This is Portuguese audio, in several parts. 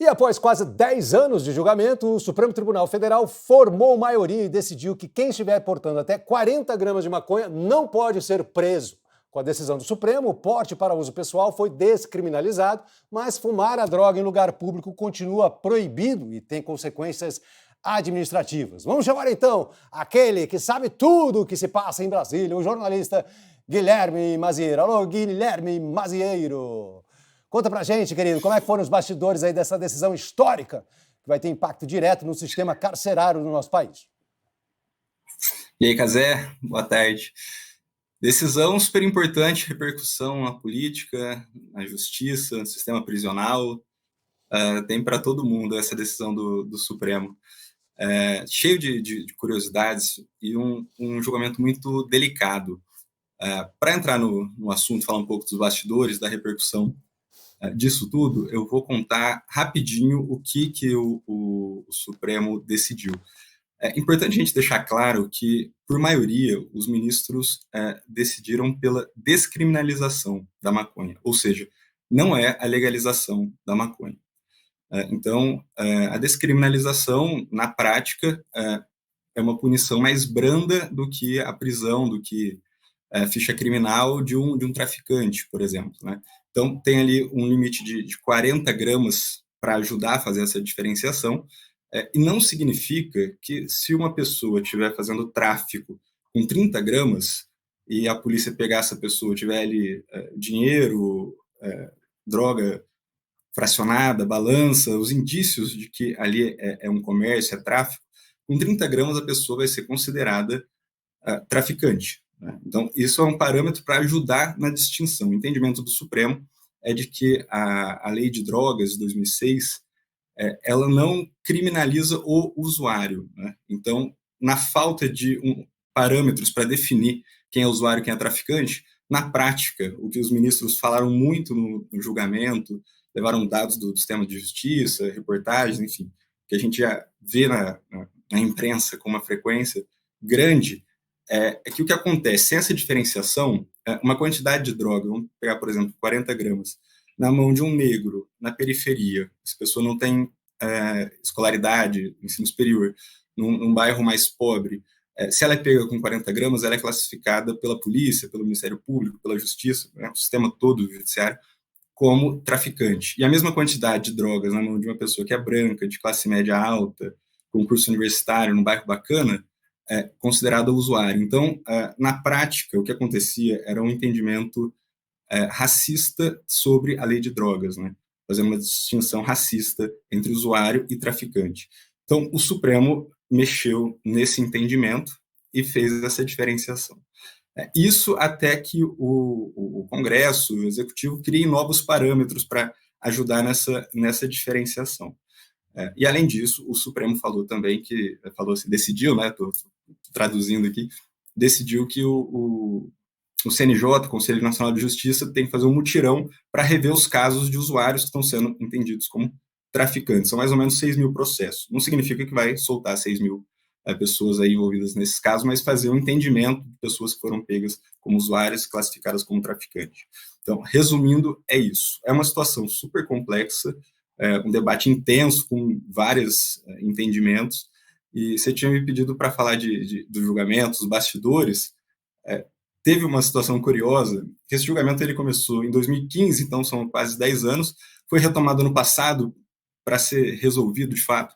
E após quase 10 anos de julgamento, o Supremo Tribunal Federal formou maioria e decidiu que quem estiver portando até 40 gramas de maconha não pode ser preso. Com a decisão do Supremo, o porte para uso pessoal foi descriminalizado, mas fumar a droga em lugar público continua proibido e tem consequências administrativas. Vamos chamar então aquele que sabe tudo o que se passa em Brasília, o jornalista Guilherme Mazieiro. Alô, Guilherme Mazieiro. Conta pra gente, querido, como é que foram os bastidores aí dessa decisão histórica que vai ter impacto direto no sistema carcerário do nosso país? E aí, Cazé, boa tarde. Decisão super importante, repercussão na política, na justiça, no sistema prisional, tem para todo mundo essa decisão do Supremo. Cheio de curiosidades e um julgamento muito delicado. Para entrar no assunto, falar um pouco dos bastidores, da repercussão disso tudo, eu vou contar rapidinho o que o Supremo decidiu. É importante a gente deixar claro que, por maioria, os ministros decidiram pela descriminalização da maconha, ou seja, não é a legalização da maconha. Então, a descriminalização, na prática, é uma punição mais branda do que a prisão, do que a ficha criminal de um traficante, por exemplo, né? Então, tem ali um limite de 40 gramas para ajudar a fazer essa diferenciação, e não significa que se uma pessoa estiver fazendo tráfico com 30 gramas e a polícia pegar essa pessoa, tiver ali dinheiro, droga fracionada, balança, os indícios de que ali é um comércio, é tráfico, com 30 gramas a pessoa vai ser considerada traficante. Né? Então, isso é um parâmetro para ajudar na distinção. O entendimento do Supremo é de que a lei de drogas de 2006 ela não criminaliza o usuário. Né? Então, na falta de parâmetros para definir quem é usuário e quem é traficante, na prática, o que os ministros falaram muito no julgamento, levaram dados do sistema de justiça, reportagens, enfim, que a gente já vê na imprensa com uma frequência grande, é que o que acontece, sem essa diferenciação, uma quantidade de droga, vamos pegar, por exemplo, 40 gramas, na mão de um negro, na periferia, essa pessoa não tem escolaridade, ensino superior, num bairro mais pobre, se ela é pega com 40 gramas, ela é classificada pela polícia, pelo Ministério Público, pela Justiça, né, o sistema todo do judiciário, como traficante. E a mesma quantidade de drogas na mão de uma pessoa que é branca, de classe média alta, com curso universitário, num bairro bacana, é considerada usuário. Então, na prática, o que acontecia era um entendimento racista sobre a lei de drogas, né? Fazendo uma distinção racista entre usuário e traficante. Então, o Supremo mexeu nesse entendimento e fez essa diferenciação. Isso até que o Congresso, o Executivo, crie novos parâmetros para ajudar nessa diferenciação. E, além disso, o Supremo falou também que, decidiu, né, estou traduzindo aqui, decidiu que o CNJ, o Conselho Nacional de Justiça, tem que fazer um mutirão para rever os casos de usuários que estão sendo entendidos como traficantes. São mais ou menos 6 mil processos. Não significa que vai soltar 6 mil pessoas aí envolvidas nesses casos, mas fazer um entendimento de pessoas que foram pegas como usuárias, classificadas como traficantes. Então, resumindo, é isso. É uma situação super complexa, um debate intenso, com vários entendimentos, e você tinha me pedido para falar do julgamento, dos bastidores. Teve uma situação curiosa, que esse julgamento ele começou em 2015, então são quase 10 anos, foi retomado no passado para ser resolvido de fato,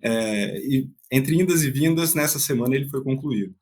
e entre indas e vindas, nessa semana ele foi concluído.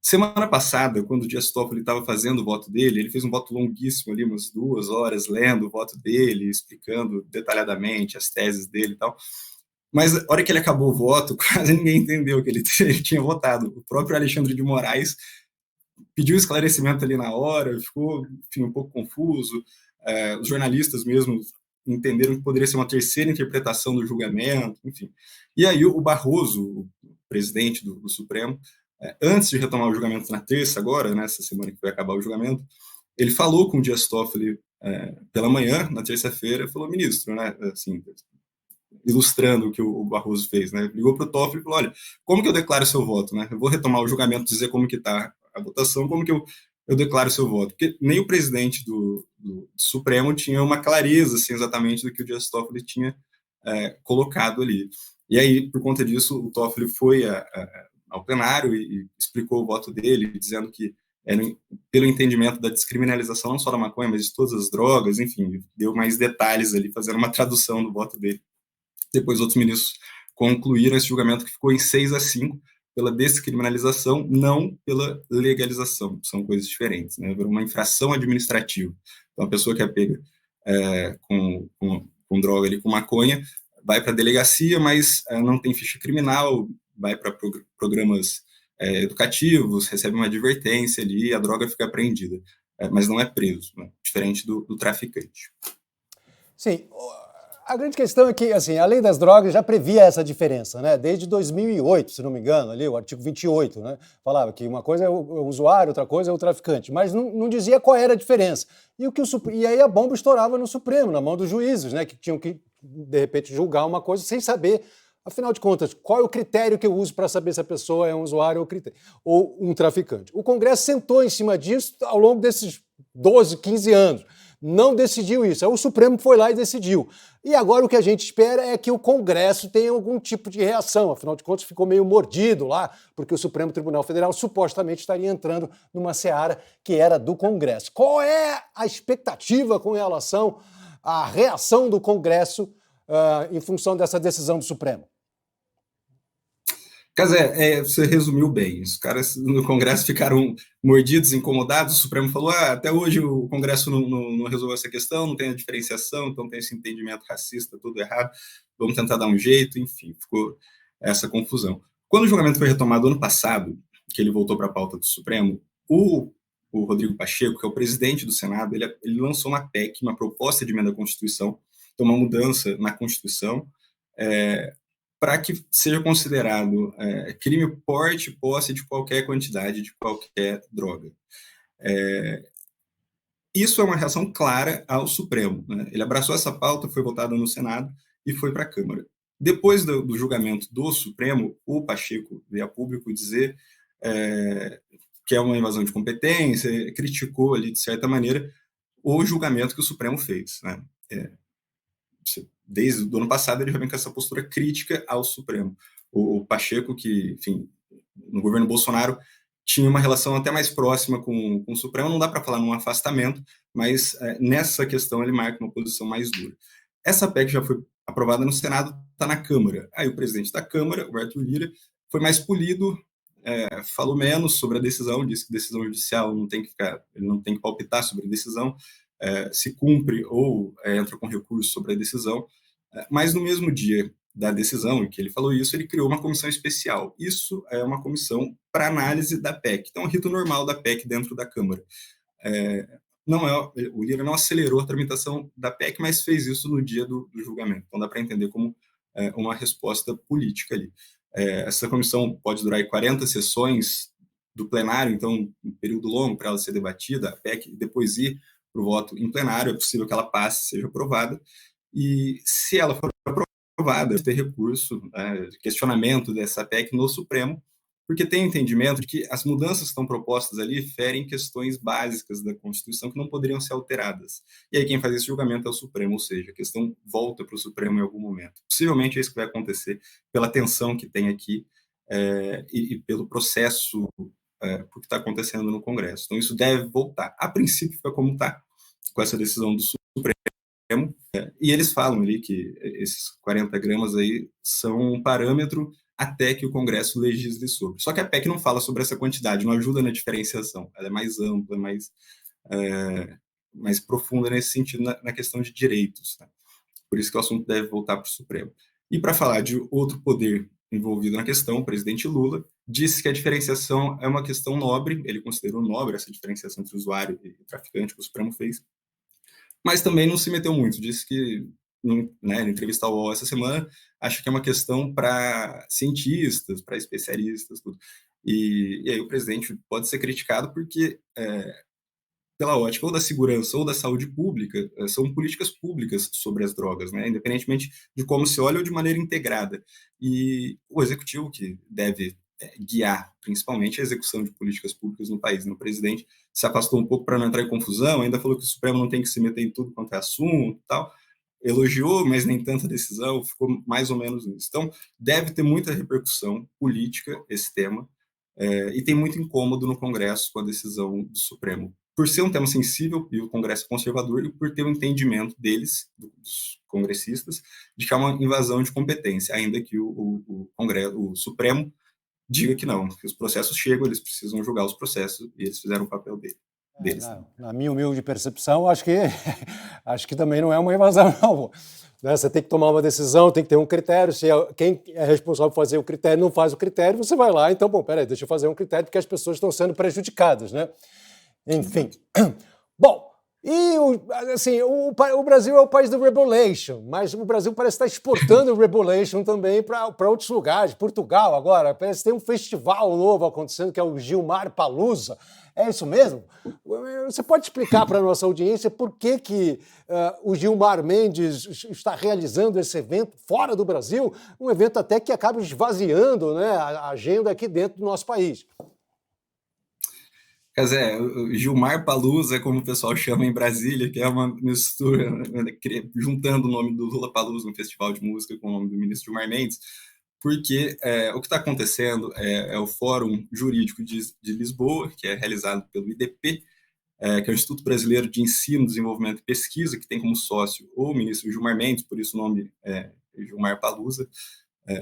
Semana passada, quando o Dias Toffoli estava fazendo o voto dele, ele fez um voto longuíssimo ali, umas 2 horas, lendo o voto dele, explicando detalhadamente as teses dele e tal. Mas a hora que ele acabou o voto, quase ninguém entendeu que ele tinha votado. O próprio Alexandre de Moraes pediu esclarecimento ali na hora, ficou, enfim, um pouco confuso. Os jornalistas mesmo entenderam que poderia ser uma terceira interpretação do julgamento, enfim. E aí o Barroso, o presidente do Supremo, antes de retomar o julgamento na terça, agora, nessa semana que vai acabar o julgamento, ele falou com o Dias Toffoli pela manhã, na terça-feira, falou: ministro, né, assim, ilustrando o que o Barroso fez, né, ligou para o Toffoli e falou: olha, como que eu declaro seu voto, né? Eu vou retomar o julgamento, dizer como que está a votação, como que eu declaro seu voto? Porque nem o presidente do Supremo tinha uma clareza, assim, exatamente do que o Dias Toffoli tinha colocado ali. E aí, por conta disso, o Toffoli foi ao plenário e explicou o voto dele, dizendo que era pelo entendimento da descriminalização não só da maconha, mas de todas as drogas, enfim, deu mais detalhes ali, fazendo uma tradução do voto dele. Depois, outros ministros concluíram esse julgamento, que ficou em 6-5, pela descriminalização, não pela legalização. São coisas diferentes, né? Uma infração administrativa. Então, a pessoa que é pega com droga ali, com maconha, vai para a delegacia, mas não tem ficha criminal, vai para programas educativos, recebe uma advertência ali e a droga fica apreendida. Mas não é preso, né? Diferente do traficante. Sim, a grande questão é que, assim, a lei das drogas já previa essa diferença, né? Desde 2008, se não me engano, ali, o artigo 28, né? Falava que uma coisa é o usuário, outra coisa é o traficante, mas não dizia qual era a diferença. E aí a bomba estourava no Supremo, na mão dos juízes, né? Que tinham que, de repente, julgar uma coisa sem saber, afinal de contas, qual é o critério que eu uso para saber se a pessoa é um usuário ou um traficante. O Congresso sentou em cima disso ao longo desses 12, 15 anos. Não decidiu isso. Aí o Supremo foi lá e decidiu. E agora o que a gente espera é que o Congresso tenha algum tipo de reação. Afinal de contas, ficou meio mordido lá, porque o Supremo Tribunal Federal supostamente estaria entrando numa seara que era do Congresso. Qual é a expectativa com relação à reação do Congresso em função dessa decisão do Supremo? Casé, você resumiu bem. Os caras no Congresso ficaram mordidos, incomodados. O Supremo falou: até hoje o Congresso não resolveu essa questão, não tem a diferenciação, então tem esse entendimento racista, tudo errado. Vamos tentar dar um jeito, enfim, ficou essa confusão. Quando o julgamento foi retomado ano passado, que ele voltou para a pauta do Supremo, o Rodrigo Pacheco, que é o presidente do Senado, ele lançou uma PEC, uma proposta de emenda à Constituição, então uma mudança na Constituição, para que seja considerado crime porte e posse de qualquer quantidade de qualquer droga. Isso é uma reação clara ao Supremo, né? Ele abraçou essa pauta, foi votada no Senado e foi para a Câmara. Depois do julgamento do Supremo, o Pacheco veio a público dizer que é uma invasão de competência, criticou ali, de certa maneira, o julgamento que o Supremo fez, né? Desde o ano passado, ele já vem com essa postura crítica ao Supremo. O Pacheco, que, enfim, no governo Bolsonaro, tinha uma relação até mais próxima com o Supremo, não dá para falar num afastamento, mas nessa questão ele marca uma posição mais dura. Essa PEC já foi aprovada no Senado, está na Câmara. Aí o presidente da Câmara, o Arthur Lira, foi mais polido, falou menos sobre a decisão, disse que decisão judicial não tem que ficar, ele não tem que palpitar sobre a decisão, se cumpre ou entra com recurso sobre a decisão, mas no mesmo dia da decisão em que ele falou isso, ele criou uma comissão especial. Isso é uma comissão para análise da PEC. Então, é um rito normal da PEC dentro da Câmara. O Lira não acelerou a tramitação da PEC, mas fez isso no dia do julgamento. Então, dá para entender como uma resposta política ali. Essa comissão pode durar 40 sessões do plenário, então, um período longo para ela ser debatida, a PEC, e depois ir para o voto em plenário, é possível que ela passe, seja aprovada, e se ela for aprovada, ter recurso, questionamento dessa PEC no Supremo, porque tem entendimento de que as mudanças que estão propostas ali ferem questões básicas da Constituição que não poderiam ser alteradas. E aí quem faz esse julgamento é o Supremo, ou seja, a questão volta para o Supremo em algum momento. Possivelmente é isso que vai acontecer pela tensão que tem aqui e pelo processo porque está acontecendo no Congresso. Então isso deve voltar. A princípio fica como está, com essa decisão do Supremo, e eles falam ali que esses 40 gramas aí são um parâmetro até que o Congresso legisle sobre. Só que a PEC não fala sobre essa quantidade, não ajuda na diferenciação. Ela é mais ampla, mais profunda nesse sentido, na questão de direitos. Né? Por isso que o assunto deve voltar para o Supremo. E para falar de outro poder envolvido na questão, o presidente Lula disse que a diferenciação é uma questão nobre, ele considerou nobre essa diferenciação entre usuário e traficante que o Supremo fez, mas também não se meteu muito, disse que, na entrevista ao UOL essa semana, acho que é uma questão para cientistas, para especialistas, tudo. E aí o presidente pode ser criticado porque, pela ótica ou da segurança ou da saúde pública, são políticas públicas sobre as drogas, né? Independentemente de como se olha ou de maneira integrada. E o executivo que deve guiar, principalmente, a execução de políticas públicas no país. O presidente se afastou um pouco para não entrar em confusão, ainda falou que o Supremo não tem que se meter em tudo quanto é assunto e tal. elogiou, mas nem tanta decisão, ficou mais ou menos nisso. Então, deve ter muita repercussão política esse tema, e tem muito incômodo no Congresso com a decisão do Supremo, por ser um tema sensível, e o Congresso é conservador, e por ter um entendimento deles, dos congressistas, de que é uma invasão de competência, ainda que o Congresso, o Supremo, diga que não, que os processos chegam, eles precisam julgar os processos, e eles fizeram o papel deles. Na minha humilde percepção, acho que também não é uma invasão, não. Né? Você tem que tomar uma decisão, tem que ter um critério. Se quem é responsável por fazer o critério não faz o critério, você vai lá, então, bom, peraí, deixa eu fazer um critério, porque as pessoas estão sendo prejudicadas, né? Enfim. Bom, e assim, o Brasil é o país do Rebolation, mas o Brasil parece estar exportando o Rebolation também para outros lugares. Portugal agora, parece que tem um festival novo acontecendo, que é o Gilmar Palooza. É isso mesmo? Você pode explicar para a nossa audiência por que o Gilmar Mendes está realizando esse evento fora do Brasil, um evento até que acaba esvaziando, né, a agenda aqui dentro do nosso país? Casé, o Gilmar Palooza, como o pessoal chama em Brasília, que é uma mistura, né, juntando o nome do Lula Palusa, um festival de música, com o nome do ministro Gilmar Mendes, porque o que está acontecendo é o Fórum Jurídico de Lisboa, que é realizado pelo IDP, que é o Instituto Brasileiro de Ensino, Desenvolvimento e Pesquisa, que tem como sócio o ministro Gilmar Mendes, por isso o nome é Gilmar Palooza,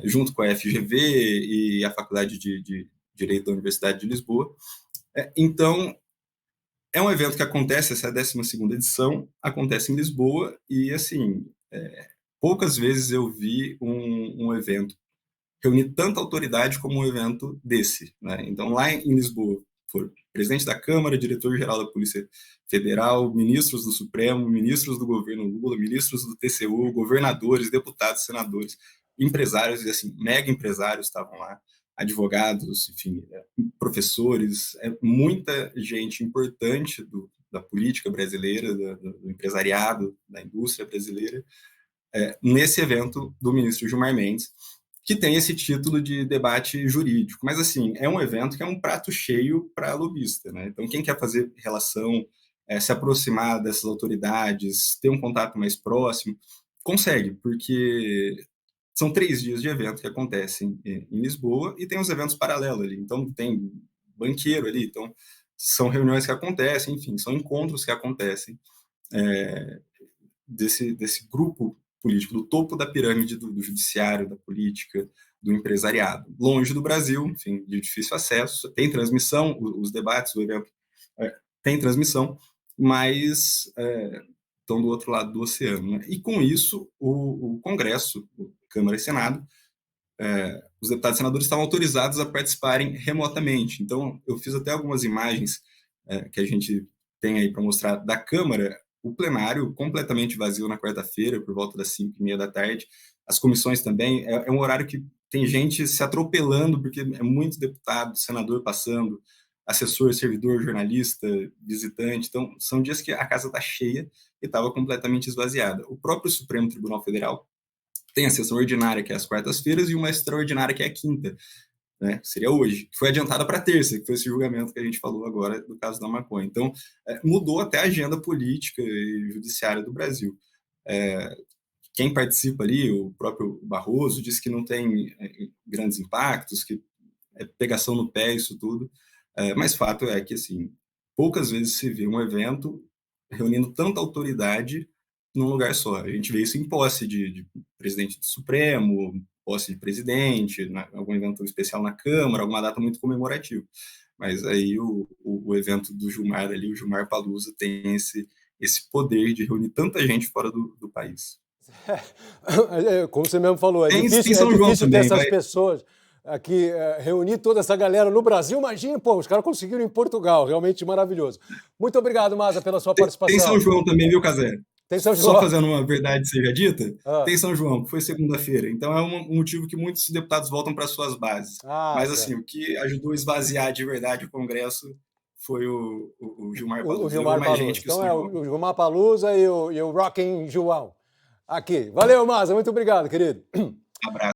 junto com a FGV e a Faculdade de Direito da Universidade de Lisboa. Então, é um evento que acontece, essa é a 12ª edição, acontece em Lisboa, e, assim, poucas vezes eu vi um evento reunir tanta autoridade como um evento desse, né? Então, lá em Lisboa, foi presidente da Câmara, diretor-geral da Polícia Federal, ministros do Supremo, ministros do governo Lula, ministros do TCU, governadores, deputados, senadores, empresários, e assim, mega empresários estavam lá, advogados, enfim, professores, muita gente importante da política brasileira, do empresariado, da indústria brasileira, nesse evento do ministro Gilmar Mendes, que tem esse título de debate jurídico. Mas, assim, é um evento que é um prato cheio para lobista, né? Então, quem quer fazer relação, se aproximar dessas autoridades, ter um contato mais próximo, consegue, porque são 3 dias de evento que acontecem em Lisboa e tem os eventos paralelos ali. Então, tem banqueiro ali, então são reuniões que acontecem, enfim, são encontros que acontecem desse grupo político, do topo da pirâmide do judiciário, da política, do empresariado. Longe do Brasil, enfim, de difícil acesso, tem transmissão, os debates do evento tem transmissão, mas estão do outro lado do oceano. Né? E com isso, o Congresso, Câmara e Senado, os deputados e senadores estavam autorizados a participarem remotamente. Então, eu fiz até algumas imagens que a gente tem aí para mostrar da Câmara, o plenário completamente vazio na quarta-feira, por volta das 5h30 da tarde. As comissões também, é um horário que tem gente se atropelando, porque é muito deputado, senador passando, assessor, servidor, jornalista, visitante. Então, são dias que a casa está cheia e estava completamente esvaziada. O próprio Supremo Tribunal Federal tem a sessão ordinária, que é às quartas-feiras, e uma extraordinária, que é a quinta, né? Seria hoje. Foi adiantada para terça, que foi esse julgamento que a gente falou agora do caso da maconha. Então, mudou até a agenda política e judiciária do Brasil. Quem participa ali, o próprio Barroso, disse que não tem grandes impactos, que é pegação no pé, isso tudo. Mas fato é que, assim, poucas vezes se vê um evento reunindo tanta autoridade num lugar só. A gente vê isso em posse de presidente do Supremo, posse de presidente, algum evento especial na Câmara, alguma data muito comemorativa. Mas aí o evento do Gilmar ali, o Gilmar Palooza, tem esse poder de reunir tanta gente fora do país. Como você mesmo falou, tem São João ter também, essas pessoas aqui, reunir toda essa galera no Brasil. Imagina, pô, os caras conseguiram em Portugal, realmente maravilhoso. Muito obrigado, Maza, pela sua participação. Tem São João também, viu, Casé? Tem São João. Só fazendo uma verdade seja dita, tem São João, que foi segunda-feira. Então é um motivo que muitos deputados voltam para suas bases. Mas, assim, o que ajudou a esvaziar de verdade o Congresso foi o Gilmar Palooza. O Gilmar Palooza. Então o Gilmar Palooza e o Rockin' João. Aqui. Valeu, Maza. Muito obrigado, querido. Abraço.